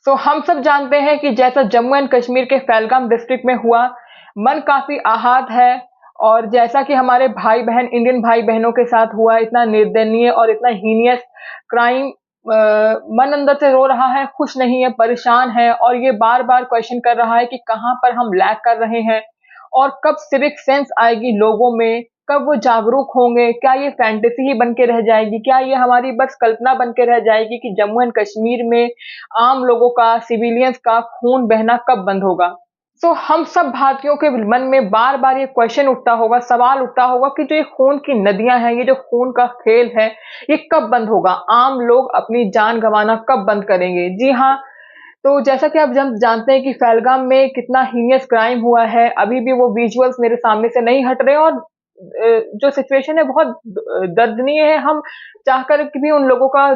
हम सब जानते हैं कि जैसा जम्मू एंड कश्मीर के पहलगाम डिस्ट्रिक्ट में हुआ, मन काफी आहत है। और जैसा कि हमारे भाई बहन, इंडियन भाई बहनों के साथ हुआ, इतना निर्दयनीय और इतना हीनियस क्राइम, मन अंदर से रो रहा है, खुश नहीं है, परेशान है, और ये बार बार क्वेश्चन कर रहा है कि कहाँ पर हम लैग कर रहे हैं और कब सिविक सेंस आएगी लोगों में, कब वो जागरूक होंगे। क्या ये फैंटेसी ही बन के रह जाएगी, क्या ये हमारी बस कल्पना बन के रह जाएगी कि जम्मू एंड कश्मीर में आम लोगों का, सिविलियंस का खून बहना कब बंद होगा। हम सब भारतीयों के मन में बार बार ये क्वेश्चन उठता होगा, सवाल उठता होगा कि जो ये खून की नदियां हैं, ये जो खून का खेल है, ये कब बंद होगा। आम लोग अपनी जान गंवाना कब बंद करेंगे। जी हाँ, तो जैसा कि आप जब जानते हैं कि पहलगाम में कितना हीनियस क्राइम हुआ है, अभी भी वो विजुअल्स मेरे सामने से नहीं हट रहे, और जो सिचुएशन है बहुत दर्दनीय है। हम चाहकर के भी उन लोगों का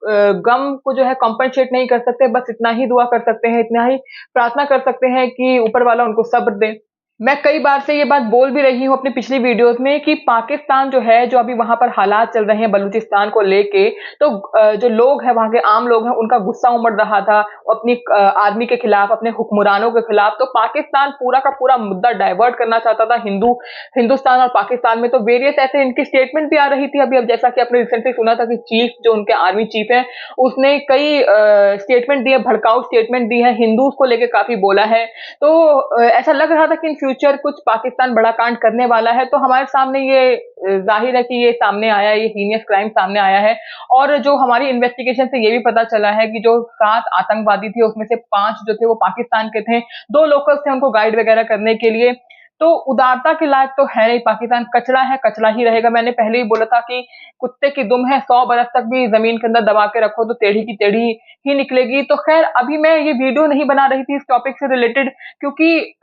गम को जो है कॉम्पेंसेट नहीं कर सकते, बस इतना ही दुआ कर सकते हैं, इतना ही प्रार्थना कर सकते हैं कि ऊपर वाला उनको सब्र दे। मैं कई बार से ये बात बोल भी रही हूँ अपनी पिछली वीडियोस में कि पाकिस्तान जो है, जो अभी वहां पर हालात चल रहे हैं बलूचिस्तान को लेके, तो जो लोग हैं, वहां के आम लोग हैं, उनका गुस्सा उमड़ रहा था अपनी आर्मी के खिलाफ, अपने हुक्मरानों के खिलाफ। तो पाकिस्तान पूरा का पूरा मुद्दा डाइवर्ट करना चाहता था हिंदुस्तान और पाकिस्तान में। तो वेरियस ऐसे इनकी स्टेटमेंट भी आ रही थी। अभी अब जैसा कि आपने रिसेंटली सुना था कि चीफ, जो उनके आर्मी चीफ है, उसने कई स्टेटमेंट दिए, भड़काऊ स्टेटमेंट दी है, हिंदूज को लेके काफी बोला है। तो ऐसा लग रहा था कि इन फ्यूचर कुछ पाकिस्तान बड़ा कांड करने वाला है। तो हमारे सामने ये जाहिर है कि ये सामने आया, ये हीनियस क्राइम सामने आया है। और जो हमारी इन्वेस्टिगेशन से ये भी पता चला है कि जो 7 आतंकवादी थे, उसमें से 5 जो थे वो पाकिस्तान के थे, 2 लोकल्स थे उनको गाइड वगैरह करने के लिए। तो उदारता के लायक तो है नहीं पाकिस्तान, कचरा है, कचरा ही रहेगा। मैंने पहले ही बोला था कि कुत्ते की दुम है, 100 बरस तक भी जमीन के अंदर दबा के रखो तो टेढ़ी की टेढ़ी ही निकलेगी। तो खैर, अभी मैं ये वीडियो नहीं बना रही थी इस टॉपिक से रिलेटेड, क्योंकि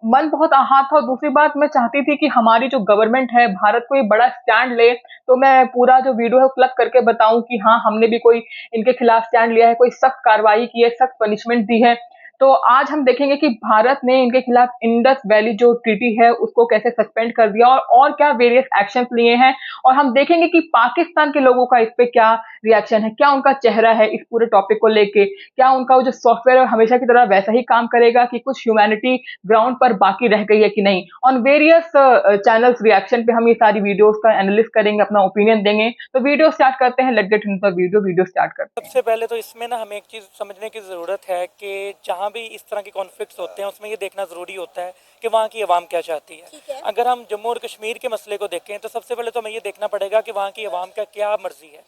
मन बहुत आहत था, और दूसरी बात मैं चाहती थी कि हमारी जो गवर्नमेंट है, भारत कोई बड़ा स्टैंड ले। तो मैं पूरा जो वीडियो है क्लब करके बताऊं कि हाँ, हमने भी कोई इनके खिलाफ स्टैंड लिया है, कोई सख्त कार्रवाई की है, सख्त पनिशमेंट दी है। तो आज हम देखेंगे कि भारत ने इनके खिलाफ इंडस वैली जो ट्रीटी है उसको कैसे सस्पेंड कर दिया, और क्या वेरियस एक्शंस लिए हैं। और हम देखेंगे कि पाकिस्तान के लोगों का इस पे क्या रिएक्शन है, क्या उनका चेहरा है इस पूरे टॉपिक को लेके, क्या उनका वो जो सॉफ्टवेयर है हमेशा की तरह वैसा ही काम करेगा, कि कुछ ह्यूमैनिटी ग्राउंड पर बाकी रह गई है कि नहीं। ऑन वेरियस चैनल्स रिएक्शन पे हम ये सारी वीडियोस का एनालिसिस करेंगे, अपना ओपिनियन देंगे। तो वीडियो स्टार्ट करते हैं, let's get into the video start करते हैं। सबसे पहले तो इसमें ना हमें एक चीज़ समझने की ज़रूरत है कि जहाँ भी इस तरह के कॉन्फ्लिक्ट्स होते हैं उसमें ये देखना ज़रूरी होता है कि वहाँ की आवाम क्या चाहती है। अगर हम जम्मू और कश्मीर के मसले को देखें तो सबसे पहले तो हमें ये देखना पड़ेगा कि वहाँ की आवाम का क्या मर्जी है।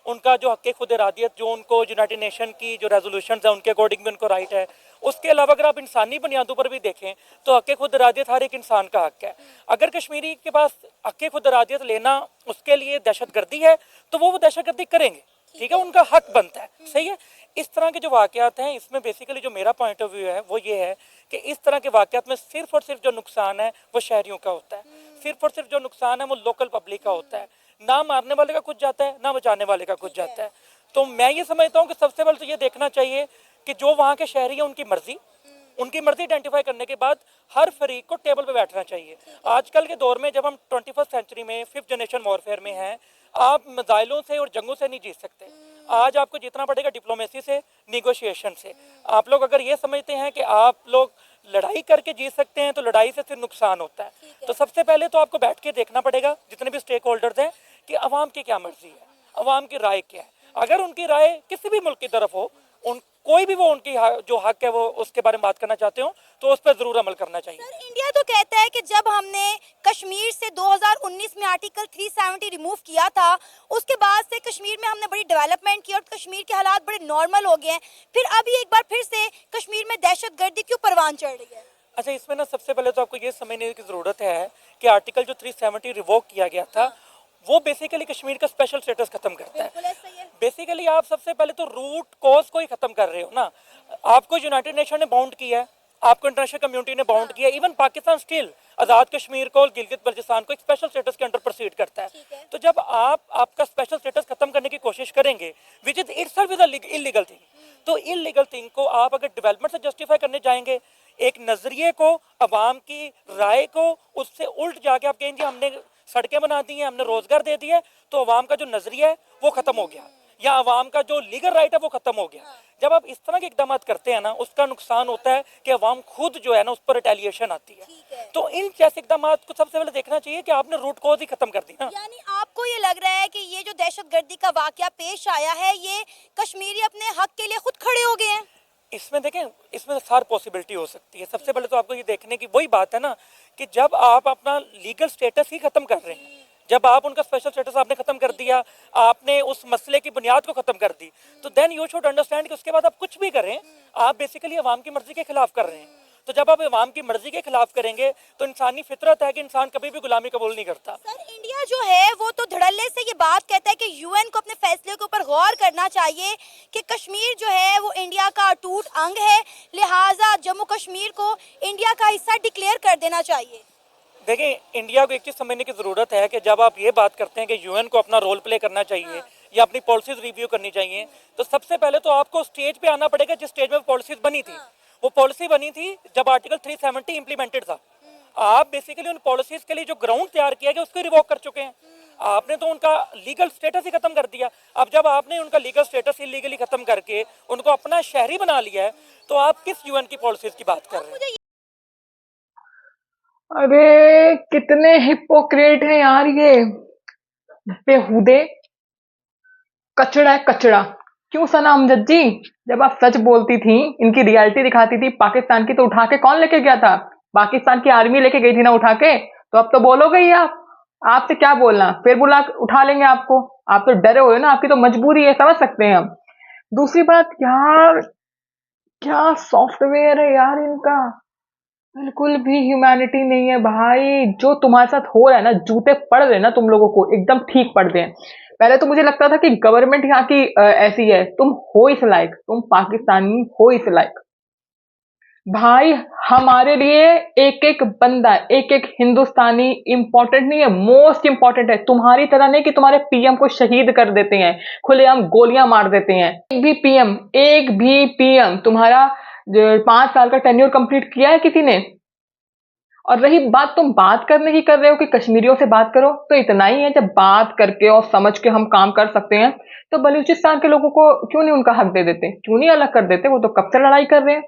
उनका जो हक़ खुद इरादियत, जो उनको यूनाइटेड नेशन की जो रेजोल्यूशन है उनके अकॉर्डिंग भी उनको राइट है। उसके अलावा अगर आप इंसानी बुनियादों पर भी देखें तो हक़ खुद इरादियत हर एक इंसान का हक़ है। अगर कश्मीरी के पास हक़ खुद इरादियत लेना उसके लिए दहशतगर्दी है तो वो दहशतगर्दी करेंगे, ठीक है, उनका हक बनता है, सही है। इस तरह के जो वाक़यात हैं इसमें बेसिकली जो मेरा पॉइंट ऑफ व्यू है वो ये है कि इस तरह के वाक़यात में सिर्फ और सिर्फ जो नुकसान है वो शहरियों का होता है, सिर्फ और सिर्फ जो नुकसान है वो लोकल पब्लिक का होता है। ना मारने वाले का कुछ जाता है, ना बचाने वाले का कुछ जाता है। तो मैं ये समझता हूँ कि सबसे पहले तो ये देखना चाहिए कि जो वहाँ के शहरी हैं उनकी मर्जी आइडेंटिफाई करने के बाद हर फरीक को टेबल पे बैठना चाहिए। आजकल के दौर में जब हम 21st सेंचुरी में 5th जनरेशन वॉरफेयर में हैं, आप मिसाइलों से और जंगों से नहीं जीत सकते। आज आपको जीतना पड़ेगा डिप्लोमेसी से, निगोशिएशन से। आप लोग अगर ये समझते हैं कि आप लोग लड़ाई करके जीत सकते हैं तो लड़ाई से सिर्फ नुकसान होता है। तो सबसे पहले तो आपको बैठ के देखना पड़ेगा जितने भी स्टेक होल्डर्स हैं कि अवाम की क्या मर्जी है, अवाम की राय क्या है। अगर उनकी राय किसी भी मुल्क की तरफ हो, उन कोई भी वो उनकी जो हक है वो उसके बारे में बात करना चाहते हो तो उस पर जरूर अमल करना चाहिए। सर, इंडिया तो कहता है कि जब हमने कश्मीर से 2019 में आर्टिकल 370 रिमूव किया था, उसके बाद से कश्मीर में हमने बड़ी डेवलपमेंट की और कश्मीर के हालात बड़े नॉर्मल हो गए हैं। फिर अभी एक बार फिर से कश्मीर में दहशतगर्दी क्यों परवान चढ़ रही है? अच्छा, इसमें ना सबसे पहले तो आपको ये समझने की ज़रूरत है कि आर्टिकल जो 370 रिवोक किया गया था वो बेसिकली कश्मीर का स्पेशल स्टेटस खत्म करता है। बेसिकली आप सबसे पहले तो रूट कॉज को ही खत्म कर रहे हो ना। आपको यूनाइटेड नेशन ने बाउंड किया है, आपको इंटरनेशनल कम्युनिटी ने बाउंड किया है। इवन पाकिस्तान स्टिल आज़ाद कश्मीर को और गिलगित बल्चिस्तान को एक स्पेशल स्टेटस के अंडर प्रोसीड करता है। तो जब आप आपका स्पेशल स्टेटस खत्म करने की कोशिश करेंगे which is itself is illegal thing, तो इलीगल थिंग को आप अगर डेवलपमेंट से जस्टिफाई करने जाएंगे, एक नजरिए को, अवाम की राय को उससे उल्ट जाके आप कहेंगे हमने सड़कें बना दी हैं, हमने रोजगार दे दिया, तो अवाम का जो नजरिया है वो खत्म हो गया। या आवाम का जो लीगल राइट है वो खत्म हो गया। जब आप इस तरह के इकदाम करते हैं ना, उसका नुकसान होता है कि आवाम खुद जो है ना उस पर रिटेलिएशन आती है। तो इन जैसे इकदाम को सबसे पहले देखना चाहिए कि आपने रूट कॉज ही खत्म कर दी ना। यानी आपको ये लग रहा है कि ये जो दहशतगर्दी का वाकया पेश आया है, ये कश्मीरी अपने हक के लिए खुद खड़े हो गए हैं? इसमें देखें, इसमें सारी पॉसिबिलिटी हो सकती है। सबसे पहले तो आपको ये देखने की वही बात है ना कि जब आप अपना लीगल स्टेटस ही खत्म कर रहे हैं, जब आप उनका स्पेशल स्टेटस आपने खत्म कर दिया, आपने उस मसले की बुनियाद को खत्म कर दी, तो देन यू शुड अंडरस्टैंड कि उसके बाद आप कुछ भी करें, आप बेसिकली अवाम की मर्जी के खिलाफ कर रहे हैं। तो जब आप अवाम की मर्जी के खिलाफ करेंगे तो इंसानी फितरत है कि इंसान कभी भी गुलामी कबूल नहीं करता। सर, इंडिया जो है वो तो धड़ल्ले से ये बात कहता है कि यूएन को अपने फैसले के ऊपर गौर करना चाहिए कि कश्मीर जो है वो इंडिया का अटूट अंग है, लिहाजा जम्मू कश्मीर को इंडिया का हिस्सा डिक्लेयर कर देना चाहिए। देखिए, इंडिया को एक चीज़ समझने की ज़रूरत है कि जब आप ये बात करते हैं कि यूएन को अपना रोल प्ले करना चाहिए या अपनी पॉलिसीज रिव्यू करनी चाहिए, तो सबसे पहले तो आपको स्टेज पे आना पड़ेगा जिस स्टेज में पॉलिसीज बनी थी। वो पॉलिसी बनी थी जब आर्टिकल 370 इम्प्लीमेंटेड था। आप बेसिकली उन पॉलिसीज के लिए जो ग्राउंड तैयार किया गया उसको रिवोक कर चुके हैं। आपने तो उनका लीगल स्टेटस ही खत्म कर दिया। अब जब आपने उनका लीगल स्टेटस इलीगली खत्म करके उनको अपना शहरी बना लिया है, तो आप किस यूएन की पॉलिसीज की बात कर रहे हैं? अरे कितने हिपोक्रेट हैं यार ये, बेहुदे, कचड़ा है कचड़ा। क्यों सना अमजद जी, जब आप सच बोलती थी, इनकी रियलिटी दिखाती थी पाकिस्तान की, तो उठा के कौन लेके गया था? पाकिस्तान की आर्मी लेके गई थी ना उठा के। तो अब तो बोलोगे ही आप, आपसे क्या बोलना, फिर बुला उठा लेंगे आपको। आप तो डरे हुए ना, आपकी तो मजबूरी है, समझ सकते हैं हम। दूसरी बात यार, क्या सॉफ्टवेयर है यार इनका, बिल्कुल भी ह्यूमैनिटी नहीं है भाई। जो तुम्हारे साथ हो रहा है ना, जूते पड़ रहे हैं ना तुम लोगों को, एकदम ठीक पड़ रहे हैं। पहले तो मुझे लगता था कि गवर्नमेंट यहाँ की ऐसी है, तुम हो इस लायक, तुम पाकिस्तानी हो इस लायक। भाई हमारे लिए एक एक बंदा, एक एक हिंदुस्तानी इंपॉर्टेंट नहीं है, मोस्ट इंपॉर्टेंट है। तुम्हारी तरह नहीं कि तुम्हारे पीएम को शहीद कर देते हैं, खुलेआम गोलियां मार देते हैं। एक भी पीएम तुम्हारा 5 साल का टेन्योर कंप्लीट किया है किसी ने? और रही बात, तुम बात करने की कर रहे हो कि कश्मीरियों से बात करो, तो इतना ही है। जब बात करके और समझ के हम काम कर सकते हैं, तो बलूचिस्तान के लोगों को क्यों नहीं उनका हक दे देते, क्यों नहीं अलग कर देते? वो तो कब से लड़ाई कर रहे हैं,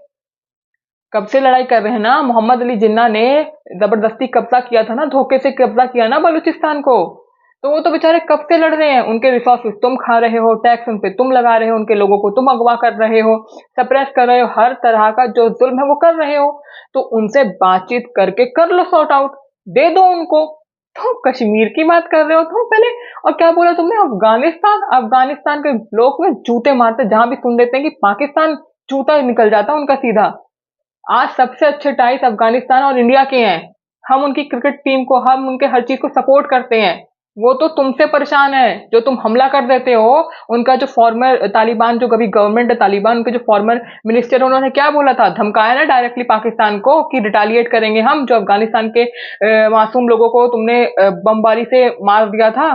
कब से लड़ाई कर रहे हैं ना। मोहम्मद अली जिन्ना ने जबरदस्ती कब्जा किया था ना, धोखे से कब्जा किया ना बलूचिस्तान को, तो वो तो बेचारे कब से लड़ रहे हैं। उनके रिसोर्सेज तुम खा रहे हो, टैक्स उन पे तुम लगा रहे हो, उनके लोगों को तुम अगवा कर रहे हो, सप्रेस कर रहे हो, हर तरह का जो जुल्म है वो कर रहे हो। तो उनसे बातचीत करके कर लो, सॉर्ट आउट, दे दो उनको। तुम कश्मीर की बात कर रहे हो तुम पहले, और क्या बोला तुमने? अफगानिस्तान, अफगानिस्तान के लोग में जूते मारते, जहां भी सुन देते हैं कि पाकिस्तान, जूता निकल जाता उनका सीधा। आज सबसे अच्छे टाइस अफगानिस्तान और इंडिया के हैं। हम उनकी क्रिकेट टीम को, हम उनके हर चीज को सपोर्ट करते हैं। वो तो तुमसे परेशान है, जो तुम हमला कर देते हो। उनका जो फॉर्मर तालिबान, जो कभी गवर्नमेंट है तालिबान, उनके जो फॉर्मर मिनिस्टर, उन्होंने क्या बोला था, धमकाया ना डायरेक्टली पाकिस्तान को कि रिटालिएट करेंगे हम, जो अफगानिस्तान के मासूम लोगों को तुमने बमबारी से मार दिया था।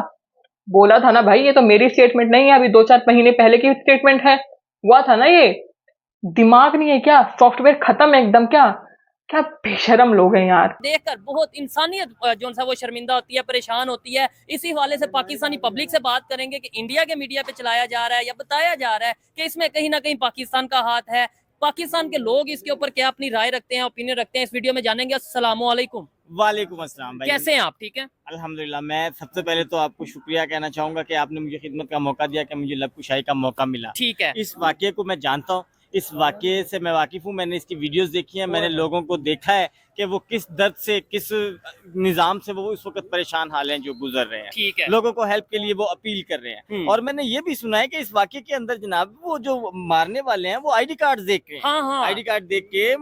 बोला था ना भाई, ये तो मेरी स्टेटमेंट नहीं है, अभी 2-4 महीने पहले की स्टेटमेंट है, हुआ था ना ये। दिमाग नहीं है क्या? सॉफ्टवेयर खत्म है एकदम क्या? क्या बेशरम लोग हैं यार। देखकर बहुत इंसानियत जो है वो शर्मिंदा होती है, परेशान होती है। इसी हवाले से पाकिस्तानी पब्लिक से बात करेंगे कि इंडिया के मीडिया पे चलाया जा रहा है या बताया जा रहा है कि इसमें कहीं ना कहीं पाकिस्तान का हाथ है। पाकिस्तान के लोग इसके ऊपर क्या अपनी राय रखते हैं, ओपिनियन रखते हैं, इस वीडियो में जानेंगे। अस्सलाम वालेकुम। वालेकुम अस्सलाम भाई, कैसे हैं आप? ठीक है, अल्हम्दुलिल्लाह। मैं सबसे पहले तो आपको शुक्रिया कहना चाहूँगा कि आपने मुझे खिदमत का मौका दिया, कि मुझे लब कुशाई का मौका मिला। ठीक है। इस वाक़ये को मैं जानता हूँ, इस वाक़ये से मैं वाकिफ़ हूँ, मैंने इसकी वीडियोस देखी हैं, मैंने लोगों को देखा है कि वो किस दर्द से, किस निज़ाम से वो इस वक्त परेशान हाल हैं जो गुजर रहे हैं। ठीक है। लोगों को हेल्प के लिए वो अपील कर रहे हैं। और मैंने ये भी सुना है कि इस वाक़ये के अंदर जनाब वो जो मारने वाले हैं वो ID कार्ड देख के, हाँ। ID कार्ड देख के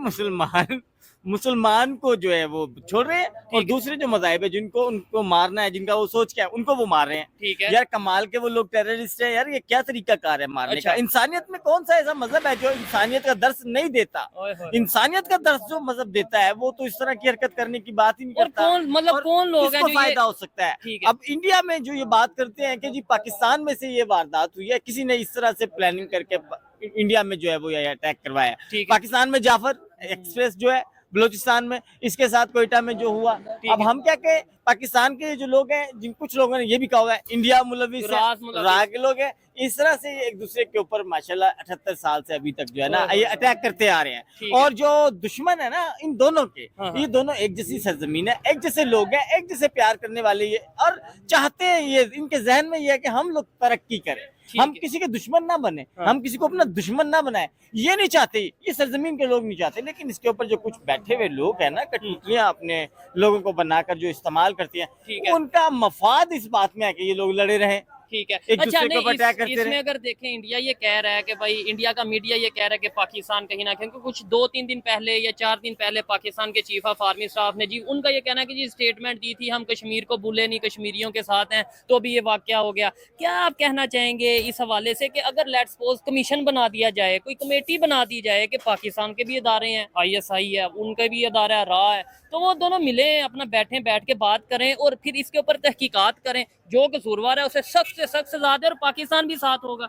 मुसलमान को जो है वो छोड़ रहे हैं, और दूसरे जो मज़ाहिब है जिनको उनको मारना है, जिनका वो सोच क्या है, उनको वो मार रहे हैं। ठीक है यार कमाल के वो लोग टेररिस्ट है यार, ये क्या तरीका कार है मारने अच्छा। का? इंसानियत में कौन सा ऐसा मजहब है जो इंसानियत का दर्स नहीं देता? इंसानियत का दर्स जो मजहब देता है वो तो इस तरह की हरकत करने की बात ही नहीं और करता। कौन, मतलब कौन लोग हैं किसको जो ये फायदा हो सकता है? ठीक है। अब इंडिया में जो ये बात करते हैं कि जी पाकिस्तान में से ये वारदात हुई है, किसी ने इस तरह से प्लानिंग करके इंडिया में जो है वो ये अटैक करवाया। ठीक है। पाकिस्तान में जाफर एक्सप्रेस जो है, बलूचिस्तान में, इसके साथ कोयटा में जो हुआ। अब हम क्या कहें, पाकिस्तान के जो लोग हैं, जिन कुछ लोगों ने ये भी कहा हुआ है इंडिया मुलविस है, राज मुलविस। राह के लोग हैं, इस तरह से ये एक दूसरे के ऊपर माशाल्लाह 78 साल से अभी तक जो है ना ओहो। ये अटैक करते आ रहे हैं। ठीक है। और जो दुश्मन है ना इन दोनों के, हाँ, हाँ। ये दोनों एक जैसी सरजमीन है, एक जैसे लोग हैं, एक जैसे प्यार करने वाले ये, और चाहते हैं ये, इनके जहन में ये है कि हम लोग तरक्की करें, ठीक हम है। किसी के दुश्मन ना बने, हाँ। हम किसी को अपना दुश्मन ना बनाए, ये नहीं चाहते, ये सरजमीन के लोग नहीं चाहते। लेकिन इसके ऊपर जो कुछ बैठे हुए लोग हैं ना, कठपुतलियां अपने लोगों को बनाकर जो इस्तेमाल करती ठीक हैं, है। उनका मफाद इस बात में है कि ये लोग लड़े रहें, ठीक है। एक अच्छा, दूसरे के नहीं, ऊपर अटैक करते इसमें रहे। अगर देखें, इंडिया ये कह रहा है कि भाई, इंडिया का मीडिया ये कह रहा है कि पाकिस्तान कहीं ना कहीं, क्योंकि कुछ 2-3 दिन पहले या 4 दिन पहले पाकिस्तान के चीफ ऑफ आर्मी स्टाफ ने जी, उनका ये कहना है कि जी स्टेटमेंट दी थी, हम कश्मीर को भूले नहीं, कश्मीरियों के साथ हैं, तो अभी ये वाकया हो गया। क्या आप कहना चाहेंगे इस हवाले से कि अगर लेट्स सपोज कमीशन बना दिया जाए, कोई कमेटी बना दी जाए कि पाकिस्तान के भी अदारे हैं, ISI है, उनके भी अदारा रहा है, तो वो दोनों मिले, अपना बैठ के बात करें और फिर इसके ऊपर तहकीकात करें, जो कसूरवार है उसे सख्त से सख्त सजा दे, और पाकिस्तान भी साथ होगा।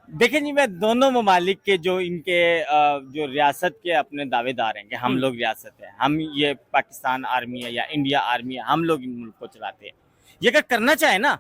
देखें जी, मैं दोनों ममालिक के जो इनके जो रियासत के अपने दावेदार हैं कि हम लोग रियासत है, हम ये पाकिस्तान आर्मी है या इंडिया आर्मी है, हम लोग इन मुल्क को चलाते हैं, ये अगर करना चाहे ना,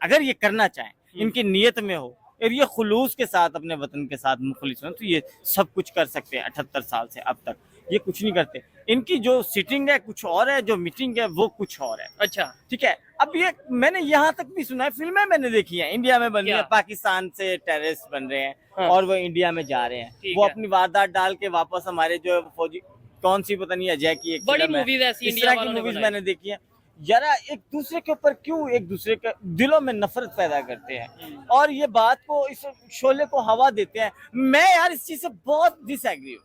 अगर ये करना चाहें, इनकी नीयत में हो और ये खुलूस के साथ अपने वतन के साथ मुखलिस हो, तो ये सब कुछ कर सकते हैं। 78 साल से अब तक ये कुछ नहीं करते। इनकी जो सिटिंग है कुछ और है, जो मीटिंग है वो कुछ और है। अच्छा, ठीक है। अब ये मैंने यहाँ तक भी सुना है, फिल्में मैंने देखी हैं, इंडिया में बन रही है, क्या? पाकिस्तान से टेररिस्ट बन रहे हैं, हाँ। और वो इंडिया में जा रहे हैं, ठीक वो है। अपनी वारदात डाल के वापस हमारे जो फौजी, कौन सी पता नहीं, अजय की एक बड़ी फिल्म है, मूवीज ऐसी इस इंडिया तरह की वालों ने मूवीज बनाई। मैंने देखी है। जरा एक दूसरे के ऊपर क्यों एक दूसरे के दिलों में नफरत पैदा करते हैं और ये बात को, इस शोले को हवा देते हैं। मैं यार इस चीज से बहुत डिसएग्री हूँ।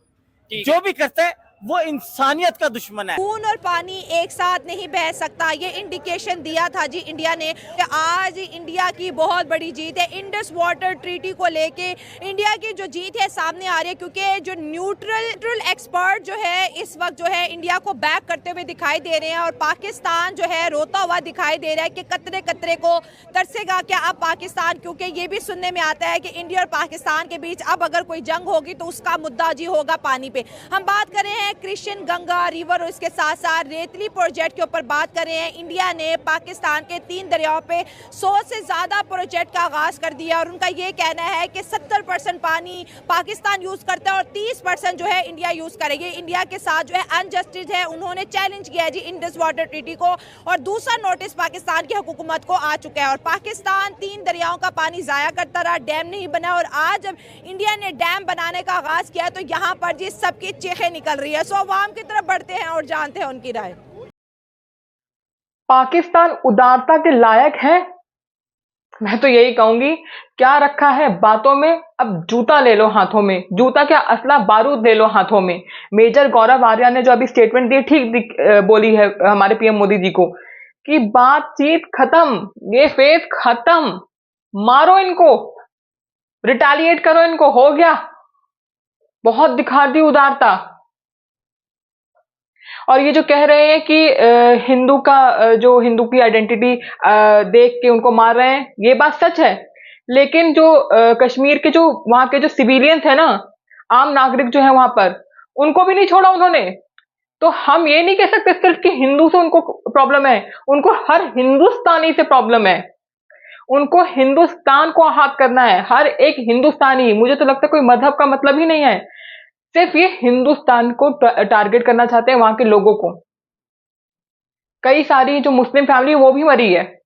ठीक है। जो भी करता है वो इंसानियत का दुश्मन है। खून और पानी एक साथ नहीं बह सकता, ये इंडिकेशन दिया था जी इंडिया ने कि आज इंडिया की बहुत बड़ी जीत है। इंडस वाटर ट्रीटी को लेके इंडिया की जो जीत है सामने आ रही है, क्योंकि जो न्यूट्रल एक्सपर्ट जो है इस वक्त जो है इंडिया को बैक करते हुए दिखाई दे रहे हैं, और पाकिस्तान जो है रोता हुआ दिखाई दे रहा है कि कतरे कतरे को तरसेगा क्या अब पाकिस्तान, क्योंकि ये भी सुनने में आता है कि इंडिया और पाकिस्तान के बीच अब अगर कोई जंग होगी तो उसका मुद्दा जी होगा पानी पे। हम बात कर रहे हैं कृष्ण गंगा रिवर और इसके साथ साथ रेतली प्रोजेक्ट के ऊपर बात कर रहे हैं। इंडिया ने पाकिस्तान के 3 दरियाओं पे 100 से ज्यादा प्रोजेक्ट का आगाज कर दिया, और उनका ये कहना है कि 70% पानी पाकिस्तान यूज करता है और 30% जो है इंडिया यूज करेगी। इंडिया के साथ जो है अनजस्टिस है, उन्होंने चैलेंज किया है जी इंडस वाटर ट्रीटी को, और दूसरा नोटिस पाकिस्तान की हुकूमत को आ चुका है। और पाकिस्तान 3 दरियाओं का पानी जाया करता रहा, डैम नहीं बना, और आज जब इंडिया ने डैम बनाने का आगाज किया तो यहाँ पर जी सबकी चीखें निकल रही है। सो अवाम की तरफ बढ़ते हैं और जानते हैं उनकी राय। पाकिस्तान उदारता के लायक है? मैं तो यही कहूंगी, क्या रखा है बातों में, अब जूता ले लो हाथों में। जूता क्या, असला बारूद ले लो हाथों में। मेजर गौरव आर्या ने जो अभी स्टेटमेंट दी, ठीक बोली है हमारे पीएम मोदी जी को कि बातचीत खत्म, ये फेज खत्म, मारो इनको, रिटेलिएट करो इनको, हो गया, बहुत दिखा दी उदारता। और ये जो कह रहे हैं कि हिंदू का जो हिंदू की आइडेंटिटी देख के उनको मार रहे हैं, ये बात सच है। लेकिन जो कश्मीर के जो वहां के जो सिविलियंस है ना, आम नागरिक जो है वहां पर, उनको भी नहीं छोड़ा उन्होंने। तो हम ये नहीं कह सकते सिर्फ कि हिंदू से उनको प्रॉब्लम है, उनको हर हिंदुस्तानी से प्रॉब्लम है। उनको हिंदुस्तान को आहत करना है, हर एक हिंदुस्तानी। मुझे तो लगता है कोई मजहब का मतलब ही नहीं है, सिर्फ ये हिंदुस्तान को टारगेट करना चाहते हैं, वहां के लोगों को। कई सारी जो मुस्लिम फैमिली वो भी मरी है।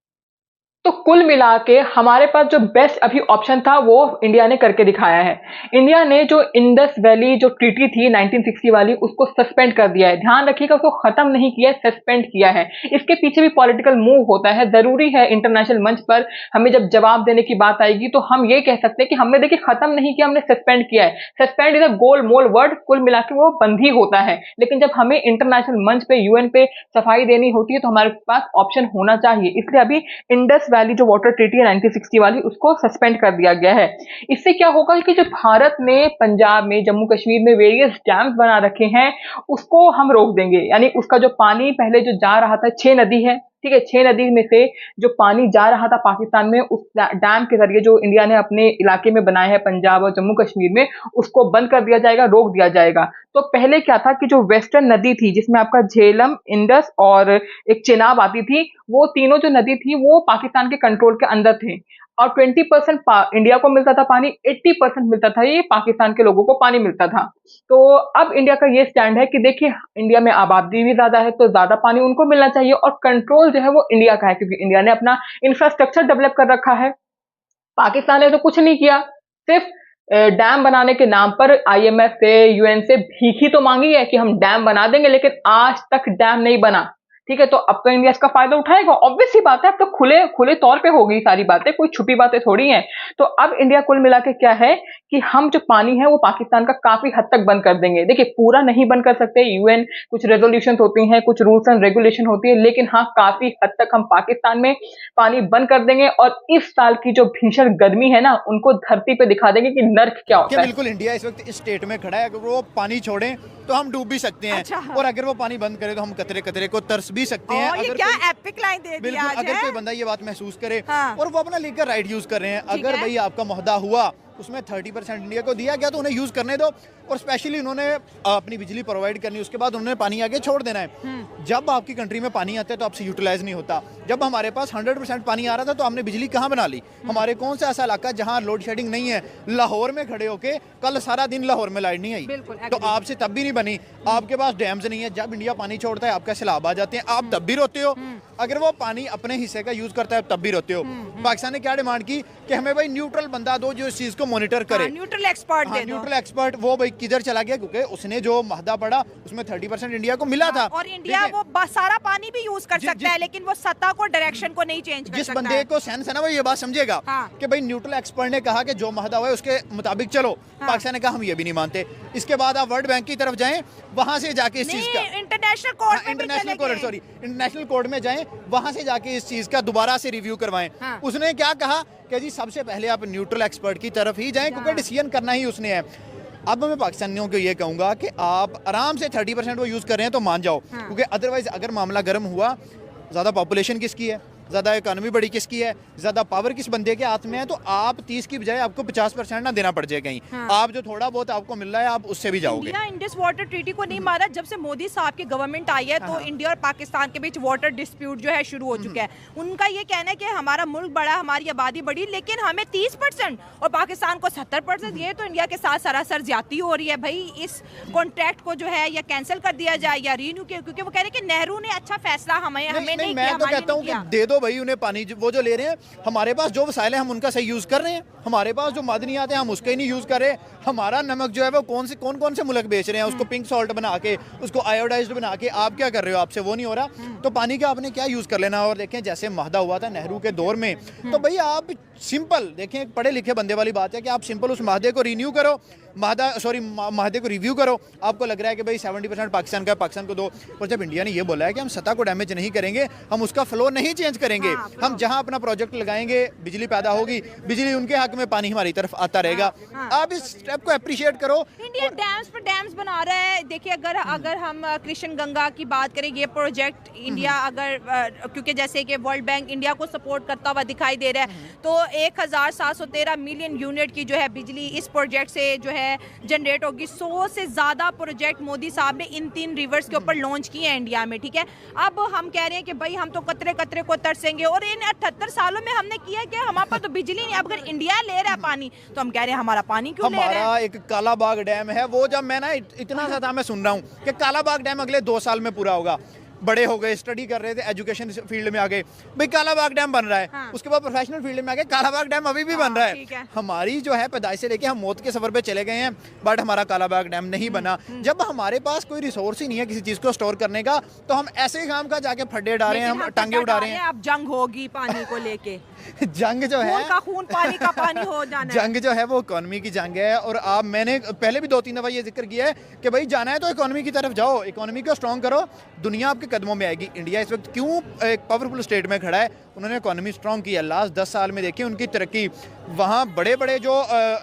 तो कुल मिला के हमारे पास जो बेस्ट अभी ऑप्शन था वो इंडिया ने करके दिखाया है। इंडिया ने जो इंडस वैली जो ट्रीटी थी 1960 वाली, उसको सस्पेंड कर दिया है। ध्यान रखिएगा, उसको खत्म नहीं किया, सस्पेंड किया है। इसके पीछे भी पॉलिटिकल मूव होता है। जरूरी है इंटरनेशनल मंच पर हमें जब जवाब देने की बात आएगी तो हम ये कह सकते हैं कि हमने देखिए खत्म नहीं किया, हमने सस्पेंड किया है। Suspend is a goal mole word, कुल मिला के वो बंद ही होता है। लेकिन जब हमें इंटरनेशनल मंच पे, यूएन पे सफाई देनी होती है तो हमारे पास ऑप्शन होना चाहिए। इसलिए अभी इंडस वैली जो वाटर ट्रीटी है 1960 वाली, उसको सस्पेंड कर दिया गया है। इससे क्या होगा कि जो भारत ने पंजाब में, जम्मू कश्मीर में वेरियस डैम्स बना रखे हैं, उसको हम रोक देंगे। यानी उसका जो पानी पहले जो जा रहा था, 6 नदी है, ठीक है, 6 नदी में से जो पानी जा रहा था पाकिस्तान में, उस डैम के जरिए जो इंडिया ने अपने इलाके में बनाए हैं पंजाब और जम्मू कश्मीर में, उसको बंद कर दिया जाएगा, रोक दिया जाएगा। तो पहले क्या था कि जो वेस्टर्न नदी थी, जिसमें आपका झेलम, इंडस और एक चेनाब आती थी, वो तीनों जो नदी थी वो पाकिस्तान के कंट्रोल के अंदर थे। और 20% इंडिया को मिलता था पानी, 80% मिलता था ये पाकिस्तान के लोगों को पानी मिलता था। तो अब इंडिया का ये स्टैंड है कि देखिए इंडिया में आबादी भी ज्यादा है तो ज्यादा पानी उनको मिलना चाहिए, और कंट्रोल जो है वो इंडिया का है क्योंकि इंडिया ने अपना इंफ्रास्ट्रक्चर डेवलप कर रखा है। पाकिस्तान ने तो कुछ नहीं किया, सिर्फ डैम बनाने के नाम पर आईएमएफ से, यूएन से भीख ही तो मांगी है कि हम डैम बना देंगे, लेकिन आज तक डैम नहीं बना। ठीक है, तो अब तो इंडिया इसका फायदा उठाएगा, ऑब्वियस सी बात है, अब तो खुले खुले तौर पे हो गई सारी बातें, कोई छुपी बातें थोड़ी हैं। तो अब इंडिया कुल मिला के क्या है कि हम जो पानी है वो पाकिस्तान का काफी हद तक बंद कर देंगे। देखिए पूरा नहीं बंद कर सकते, यूएन कुछ रेजोल्यूशन होती हैं, कुछ रूल्स एंड रेगुलेशन होती है, लेकिन हाँ काफी हद तक हम पाकिस्तान में पानी बंद कर देंगे, और इस साल की जो भीषण गर्मी है ना उनको धरती पे दिखा देंगे कि नर्क क्या होता है। बिल्कुल इंडिया इस वक्त इस स्टेट में खड़ा है, अगर वो पानी छोड़े तो हम डूब भी सकते हैं। अच्छा, हाँ। और अगर वो पानी बंद करे तो हम कतरे कतरे को तरस भी सकते हैं। ये अगर क्या कोई- एपिक लाइन दे दी बिल्कुल, आज अगर है? कोई बंदा ये बात महसूस करे हाँ। और वो अपना लीगल राइट यूज कर रहे हैं, ठीक अगर है। भाई आपका मुहदा हुआ उसमें 30% इंडिया को दिया गया तो उन्हें यूज करने दो, और स्पेशली उन्होंने अपनी बिजली प्रोवाइड करनी, उसके बाद उन्होंने पानी आगे छोड़ देना है। जब आपकी कंट्री में पानी आता है तो आपसे यूटिलाइज नहीं होता। जब हमारे पास 100% पानी आ रहा था तो हमने बिजली कहाँ बना ली? हमारे कौन सा ऐसा इलाका जहाँ लोड शेडिंग नहीं है? लाहौर में खड़े होके कल सारा दिन लाहौर में लाइट नहीं आई, बिल्कुल, तो आपसे तब भी नहीं बनी। आपके पास डैम्स नहीं है, जब इंडिया पानी छोड़ता है आपका सैलाब आ जाते हैं, आप तब भी रोते हो। अगर वो पानी अपने हिस्से का यूज करता है तब भी रोते हो। पाकिस्तान ने क्या डिमांड की कि हमें भाई न्यूट्रल बंदा दो जो इस चीज को मॉनिटर करे। न्यूट्रल एक्सपर्ट दे दो। न्यूट्रल एक्सपर्ट वो भाई किधर चला गया? क्योंकि उसने जो महदा पड़ा उसमें 30% इंडिया को मिला था, और इंडिया ठीक है? वो सारा पानी भी यूज कर सकता है, लेकिन वो सत्ता को डायरेक्शन को नहीं चेंज कर जिस सकता बंदे है। को सेंस है ना वो ये बात समझेगा हाँ। कि भाई न्यूट्रल एक्सपर्ट ने कहा कि जो महदा हुआ है उसके मुताबिक चलो। पाकिस्तान ने कहा हम ये भी नहीं मानते। इसके बाद आप वर्ल्ड बैंक की तरफ जाएं, वहां से जाके इस चीज का इंटरनेशनल कोर्ट में भी इंटरनेशनल चले कोर्ट, गए। सॉरी इंटरनेशनल कोर्ट में जाएं, वहां से जाके इस चीज का दोबारा से रिव्यू करवाएं। हाँ। उसने क्या कहा कि जी सबसे पहले आप न्यूट्रल एक्सपर्ट की तरफ ही जाएं, क्योंकि डिसीजन करना ही उसने है। अब मैं पाकिस्तानियों को ये कहूंगा कि आप आराम से 30% वो यूज कर रहे हैं तो मान जाओ, क्योंकि अदरवाइज अगर मामला गर्म हुआ, ज्यादा पॉपुलेशन किसकी है, ज्यादा इकोनॉमी बड़ी किसकी है, ज्यादा पावर किस बंदे के हाथ में है, तो आप 30 की बजाय आपको 50% ना देना पड़ जाए कहीं। आप जो थोड़ा बहुत आपको मिल रहा है आप उससे भी जाओगे। इंडिया इंडस वाटर ट्रीटी को नहीं माना। जब से मोदी साहब की गवर्नमेंट आई है तो इंडिया और पाकिस्तान के बीच वाटर डिस्प्यूट जो है शुरू हो चुका है। उनका ये कहना है कि हमारा मुल्क बड़ा, हमारी आबादी बड़ी, लेकिन हमें 30% और पाकिस्तान को 70%। ये तो इंडिया के साथ सरासर ज्यादती हो रही है। भाई इस कॉन्ट्रैक्ट को जो है या कैंसिल कर दिया जाए या रीन्यू किया, क्योंकि वो कह रहे हैं कि नेहरू ने अच्छा फैसला हमें नहीं मैं किया, तो हमारे कहता हूँ नहीं कि किया। दे दो भाई उन्हें पानी, वो जो ले रहे हैं। हमारे पास जो वसाइल है हम उनका सही यूज कर रहे हैं। हमारे पास जो मादनियात है हम उसके ही नहीं यूज कर रहे। हमारा नमक जो है वो कौन कौन से मुल्क बेच रहे हैं, उसको पिंक सॉल्ट बना के, उसको आयोडाइज्ड बना के, आप क्या कर रहे हो? आपसे वो नहीं हो रहा, तो पानी का आपने क्या यूज कर लेना। और देखें जैसे महदा हुआ था नेहरू के दौर में, तो भाई आप सिंपल देखें, पढ़े लिखे बंदे वाली बात है कि आप सिंपल उस महदे को रिन्यू करो, महदे को रिव्यू करो। आपको लग रहा है कि भाई 70% पाकिस्तान का, पाकिस्तान को दो। और जब इंडिया ने ये बोला है कि हम सतह को डैमेज नहीं करेंगे, हम उसका फ्लो नहीं चेंज करेंगे, हम जहां अपना प्रोजेक्ट लगाएंगे बिजली पैदा होगी, बिजली उनके हक में, पानी हमारी तरफ आता रहेगा। आप इस स्टेप को अप्रिशिएट करो। इंडिया डैम्स पर डैम्स बना रहा है। देखिए अगर हम कृष्ण गंगा की बात करें, ये प्रोजेक्ट इंडिया अगर क्योंकि जैसे कि वर्ल्ड बैंक इंडिया को सपोर्ट करता हुआ दिखाई दे रहा है, तो 1713 मिलियन यूनिट की जो है बिजली इस प्रोजेक्ट से जो है जनरेट होगी। 100 से ज़्यादा प्रोजेक्ट मोदी साहब ने इन 3 रिवर्स के ऊपर लॉन्च किए हैं इंडिया में, ठीक है। अब हम कह रहे हैं कि भाई हम तो कतरे कतरे को तरसेंगे, और इन 78 सालों में हमने किया कि हमारे पास तो बिजली नहीं। अब अगर इंडिया ले रहा है पानी तो हम कह रहे हैं हमारा पानी क्यों ले रहा है? हमारा एक कालाबाग डैम है, वो जब मैं ना इतना ज़्यादा मैं सुन रहा हूँ कि कालाबाग डैम अगले 2 साल में पूरा होगा। बड़े हो गए, स्टडी कर रहे थे, एजुकेशन फील्ड में आ गए, भाई कालाबाग डैम बन रहा है। हाँ। उसके बाद प्रोफेशनल फील्ड में आ गए, कालाबाग डैम अभी भी बन रहा है। हमारी जो है पैदाइश से लेके हम मौत के सफर पे चले गए हैं, बट हमारा कालाबाग डैम नहीं बना। जब हमारे पास कोई रिसोर्स ही नहीं है किसी चीज को स्टोर करने का, तो हम ऐसे ही काम का जाके फड्डे उड़ा रहे हैं, हम टांगे उड़ा रहे हैं। अब जंग होगी पानी को लेके। जंग जो है, खून का खून पानी का पानी हो जाना है। जंग जो है वो इकोनॉमी की जंग है। और आप, मैंने पहले भी 2-3 दफा ये जिक्र किया है कि भाई जाना है तो इकोनॉमी की तरफ जाओ, इकोनॉमी को स्ट्रॉन्ग करो, दुनिया आपके कदमों में आएगी। इंडिया इस वक्त क्यों एक पावरफुल स्टेट में खड़ा है? उन्होंने इकोनॉमी स्ट्रॉन्ग की है। लास्ट 10 साल में देखिए उनकी तरक्की, वहाँ बड़े बड़े जो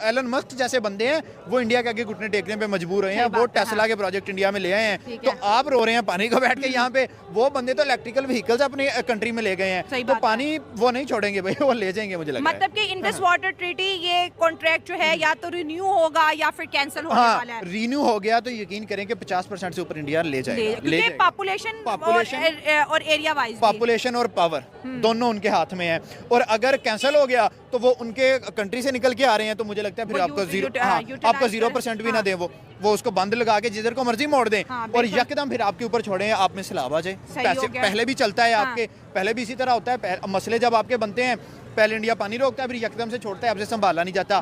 एलन मस्क जैसे बंदे हैं वो इंडिया के आगे घुटने टेकने पे मजबूर हुए हैं, वो टेस्ला के प्रोजेक्ट इंडिया में ले आए हैं। तो आप रो रहे हैं पानी को बैठ के, यहाँ पे वो बंदे तो इलेक्ट्रिकल व्हीकल्स अपनी कंट्री में ले गए हैं, तो पानी वो नहीं छोड़ेंगे भाई, वो ले जाएंगे मुझे लगता है। मतलब कि इंडस वाटर ट्रीटी ये कॉन्ट्रैक्ट जो है या तो रिन्यू होगा या फिर कैंसिल होने वाला है। रिन्यू हो गया तो यकीन करें कि 50% से ऊपर इंडिया ले जाएगा। पॉपुलेशन और एरिया वाइज, पॉपुलेशन और पावर दोनों उनके हाथ में है, और अगर कैंसिल हो गया तो वो उनके कंट्री से निकल के आ रहे हैं, तो मुझे लगता है फिर आपको 0% भी ना दें, वो उसको बंद लगा के जिधर को मर्जी मोड़ दें, और यकदम फिर आपके ऊपर छोड़े, आप में सैलाब आ जाए। पैसे पहले भी चलता है आपके, पहले भी इसी तरह होता है, मसले जब आपके बनते हैं पहले इंडिया पानी रोकता है, फिर यकदम से छोड़ता है, आपसे संभाला नहीं जाता।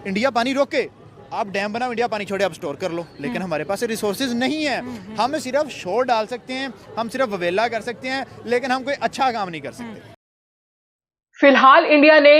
इंडिया पानी रोके, आप डैम बनाओ, इंडिया पानी छोड़े, आप स्टोर कर लो, लेकिन हमारे पास रिसोर्सेज नहीं है। हम सिर्फ शोर डाल सकते हैं, हम सिर्फ ववेला कर सकते हैं, लेकिन हम कोई अच्छा काम नहीं कर सकते। फिलहाल इंडिया ने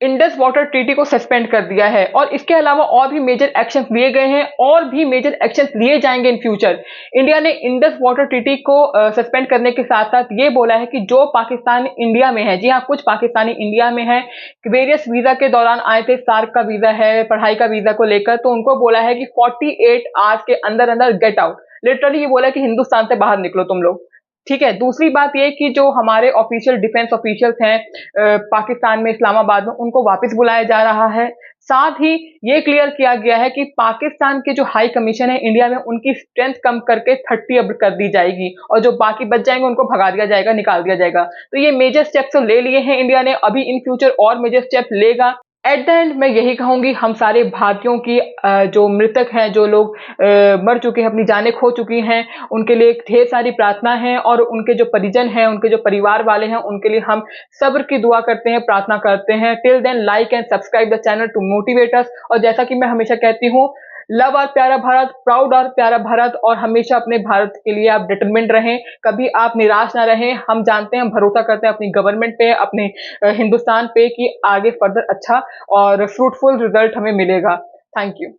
इंडस वाटर ट्रीटी को सस्पेंड कर दिया है, और इसके अलावा और भी मेजर एक्शंस लिए गए हैं, और भी मेजर एक्शंस लिए जाएंगे इन फ्यूचर। इंडिया ने इंडस वाटर ट्रीटी को सस्पेंड करने के साथ साथ ये बोला है कि जो पाकिस्तान इंडिया में है, जी हाँ, कुछ पाकिस्तानी इंडिया में है, वेरियस वीजा के दौरान आए थे, सार्क का वीजा है, पढ़ाई का वीजा को लेकर, तो उनको बोला है कि 48 आवर्स के अंदर अंदर गेट आउट। लिटरली ये बोला है कि हिंदुस्तान से बाहर निकलो तुम लोग, ठीक है। दूसरी बात ये कि जो हमारे ऑफिशियल डिफेंस ऑफिशियल्स हैं पाकिस्तान में, इस्लामाबाद में, उनको वापस बुलाया जा रहा है। साथ ही ये क्लियर किया गया है कि पाकिस्तान के जो हाई कमीशन है इंडिया में, उनकी स्ट्रेंथ कम करके 30 अब कर दी जाएगी, और जो बाकी बच जाएंगे उनको भगा दिया जाएगा, निकाल दिया जाएगा। तो ये मेजर स्टेप्स तो ले लिए हैं इंडिया ने, अभी इन फ्यूचर और मेजर स्टेप लेगा। एट द एंड मैं यही कहूंगी, हम सारे भारतीयों की जो मृतक हैं, जो लोग मर चुके हैं, अपनी जानें खो चुकी हैं, उनके लिए ढेर सारी प्रार्थना है, और उनके जो परिजन हैं, उनके जो परिवार वाले हैं, उनके लिए हम सब्र की दुआ करते हैं, प्रार्थना करते हैं। Till then like and subscribe the channel to motivate us. और जैसा कि मैं हमेशा कहती हूँ, लव और प्यारा भारत, प्राउड और प्यारा भारत, और हमेशा अपने भारत के लिए आप डिटरमिन्ड रहें, कभी आप निराश ना रहें। हम जानते हैं, हम भरोसा करते हैं अपनी गवर्नमेंट पे, अपने हिंदुस्तान पे, कि आगे फर्दर अच्छा और फ्रूटफुल रिजल्ट हमें मिलेगा। Thank you.